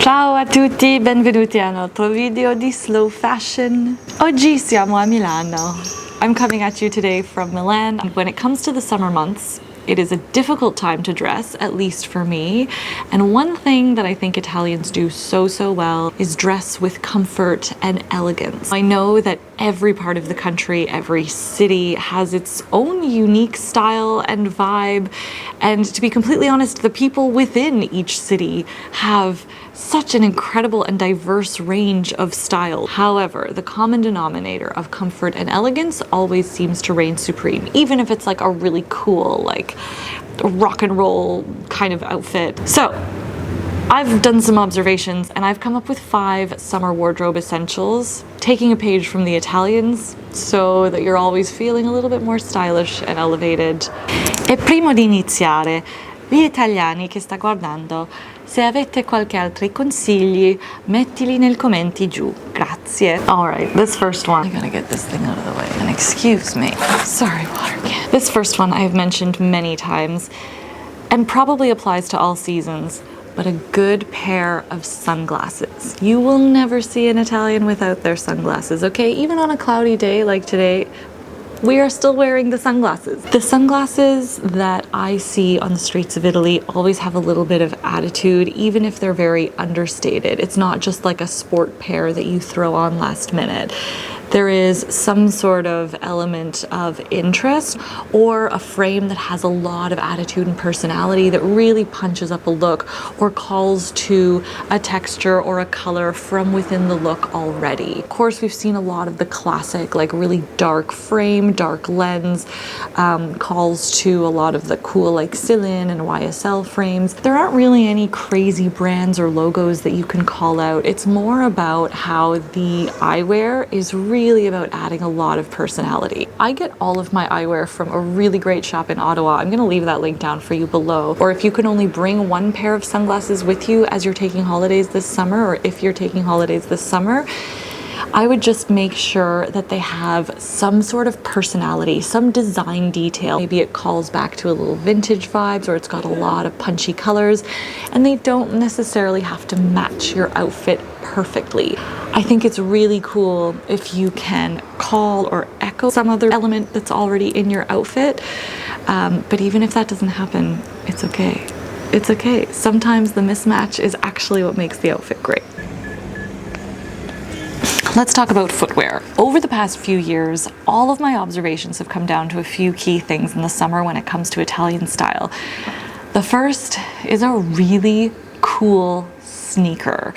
Ciao a tutti, benvenuti a un altro video di slow fashion. Oggi siamo a Milano. I'm coming at you today from Milan. When it comes to the summer months, it is a difficult time to dress, at least for me. And one thing that I think Italians do so well is dress with comfort and elegance. I know that every part of the country, every city has its own unique style and vibe. And to be completely honest, the people within each city have such an incredible and diverse range of style. However, the common denominator of comfort and elegance always seems to reign supreme, even if it's like a really cool, like rock and roll kind of outfit. So I've done some observations and I've come up with 5 summer wardrobe essentials, taking a page from the Italians so that you're always feeling a little bit more stylish and elevated. E prima di iniziare, vi italiani che sta guardando, se avete qualche altri consigli, mettili nei commenti giù. Grazie. All right, this first one. I gotta get this thing out of the way. And excuse me. Sorry, water can. This first one I have mentioned many times and probably applies to all seasons, but a good pair of sunglasses. You will never see an Italian without their sunglasses, okay? Even on a cloudy day like today, we are still wearing the sunglasses. The sunglasses that I see on the streets of Italy always have a little bit of attitude, even if they're very understated. It's not just like a sport pair that you throw on last minute. There is some sort of element of interest or a frame that has a lot of attitude and personality that really punches up a look or calls to a texture or a color from within the look already. Of course, we've seen a lot of the classic, like really dark frame, dark lens, calls to a lot of the cool like Celine and YSL frames. There aren't really any crazy brands or logos that you can call out. It's more about how the eyewear is really about adding a lot of personality. I get all of my eyewear from a really great shop in Ottawa. I'm gonna leave that link down for you below. Or if you can only bring one pair of sunglasses with you as you're taking holidays this summer, or if you're taking holidays this summer, I would just make sure that they have some sort of personality, some design detail. Maybe it calls back to a little vintage vibes, or it's got a lot of punchy colors, and they don't necessarily have to match your outfit perfectly. I think it's really cool if you can call or echo some other element that's already in your outfit. But even if that doesn't happen, it's okay. It's okay. Sometimes the mismatch is actually what makes the outfit great. Let's talk about footwear. Over the past few years, all of my observations have come down to a few key things in the summer when it comes to Italian style. The first is a really cool sneaker.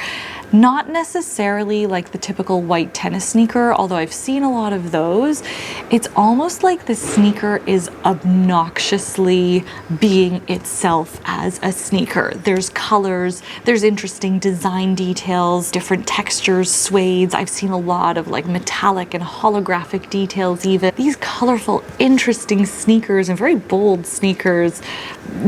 Not necessarily like the typical white tennis sneaker, although I've seen a lot of those. It's almost like the sneaker is obnoxiously being itself as a sneaker. There's colors, there's interesting design details, different textures, suedes. I've seen a lot of like metallic and holographic details even. These colorful, interesting sneakers and very bold sneakers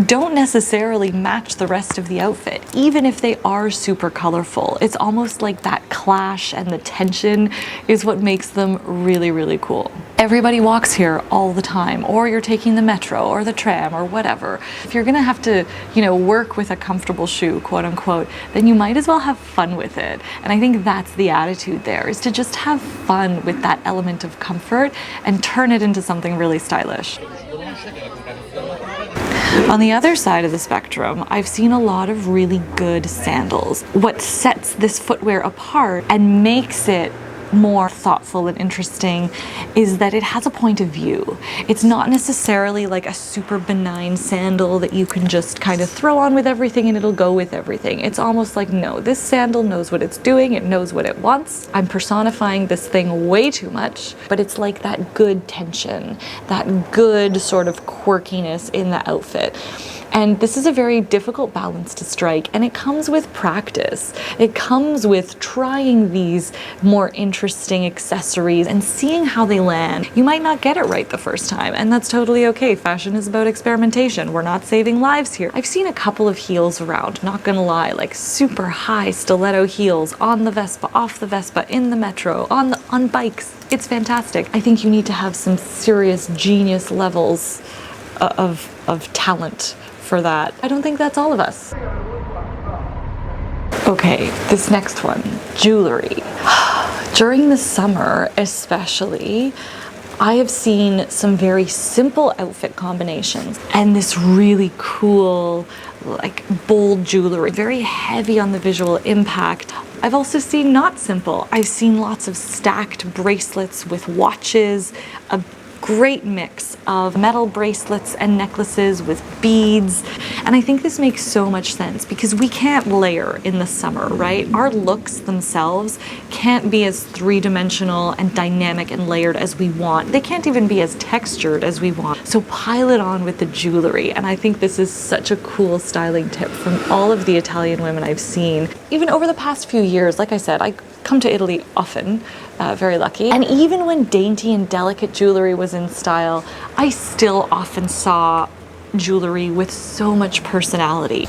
don't necessarily match the rest of the outfit, even if they are super colorful. It's almost like that clash and the tension is what makes them really cool. Everybody walks here all the time, or you're taking the metro or the tram or whatever. If you're gonna have to, you know, work with a comfortable shoe, quote unquote, then you might as well have fun with it. And I think that's the attitude there, is to just have fun with that element of comfort and turn it into something really stylish. On the other side of the spectrum, I've seen a lot of really good sandals. What sets this footwear apart and makes it more thoughtful and interesting is that it has a point of view. It's not necessarily like a super benign sandal that you can just kind of throw on with everything and it'll go with everything. It's almost like, no, this sandal knows what it's doing, it knows what it wants. I'm personifying this thing way too much, but it's like that good tension, that good sort of quirkiness in the outfit. And this is a very difficult balance to strike, and it comes with practice. It comes with trying these more interesting accessories and seeing how they land. You might not get it right the first time, and that's totally okay. Fashion is about experimentation. We're not saving lives here. I've seen a couple of heels around, not gonna lie, like super high stiletto heels on the Vespa, off the Vespa, in the metro, on bikes. It's fantastic. I think you need to have some serious genius levels of talent for that. I don't think that's all of us. Okay, this next one, jewelry. During the summer especially, I have seen some very simple outfit combinations and this really cool, like bold jewelry, very heavy on the visual impact. I've also seen not simple. I've seen lots of stacked bracelets with watches, a great mix of metal bracelets and necklaces with beads. And I think this makes so much sense because we can't layer in the summer, right? Our looks themselves can't be as three-dimensional and dynamic and layered as we want. They can't even be as textured as we want. So pile it on with the jewelry. And I think this is such a cool styling tip from all of the Italian women I've seen. Even over the past few years, like I said, I come to Italy often, very lucky. And even when dainty and delicate jewelry was in style, I still often saw jewelry with so much personality.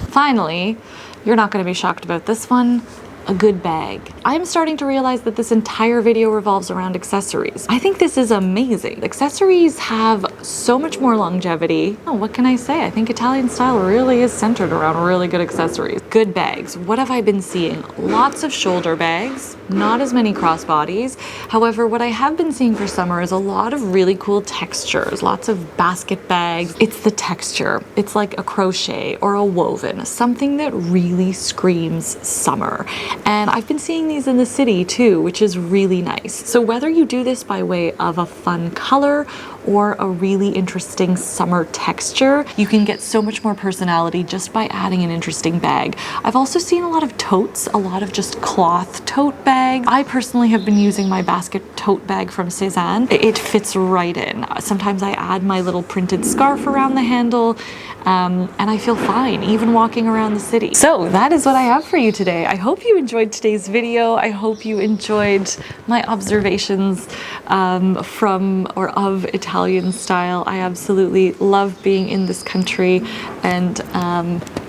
Finally, you're not going to be shocked about this one, a good bag. I'm starting to realize that this entire video revolves around accessories. I think this is amazing. Accessories have so much more longevity. Oh, what can I say? I think Italian style really is centered around really good accessories. Good bags. What have I been seeing? Lots of shoulder bags, not as many crossbodies. However, what I have been seeing for summer is a lot of really cool textures, lots of basket bags. It's the texture. It's like a crochet or a woven, something that really screams summer. And I've been seeing these in the city too, which is really nice. So whether you do this by way of a fun color or a really interesting summer texture, you can get so much more personality just by adding an interesting bag. I've also seen a lot of totes, a lot of just cloth tote bags. I personally have been using my basket tote bag from Cézanne. It fits right in. Sometimes I add my little printed scarf around the handle, and I feel fine even walking around the city. So that is what I have for you today. I hope you enjoyed today's video. I hope you enjoyed my observations from or of Italian style. I absolutely love being in this country, and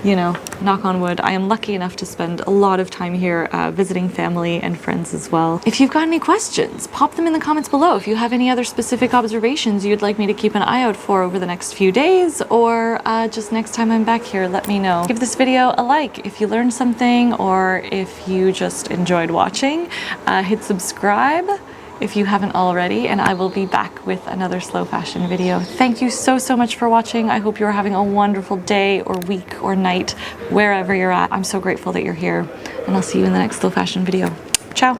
you know, knock on wood, I am lucky enough to spend a lot of time here visiting family and friends as well. If you've got any questions, pop them in the comments below. If you have any other specific observations you'd like me to keep an eye out for over the next few days, or just next time I'm back here, let me know. Give this video a like if you learned something, or if you just enjoyed watching. Hit subscribe if you haven't already, and I will be back with another slow fashion video. Thank you so much for watching. I hope you're having a wonderful day or week or night, wherever you're at. I'm so grateful that you're here, and I'll see you in the next slow fashion video.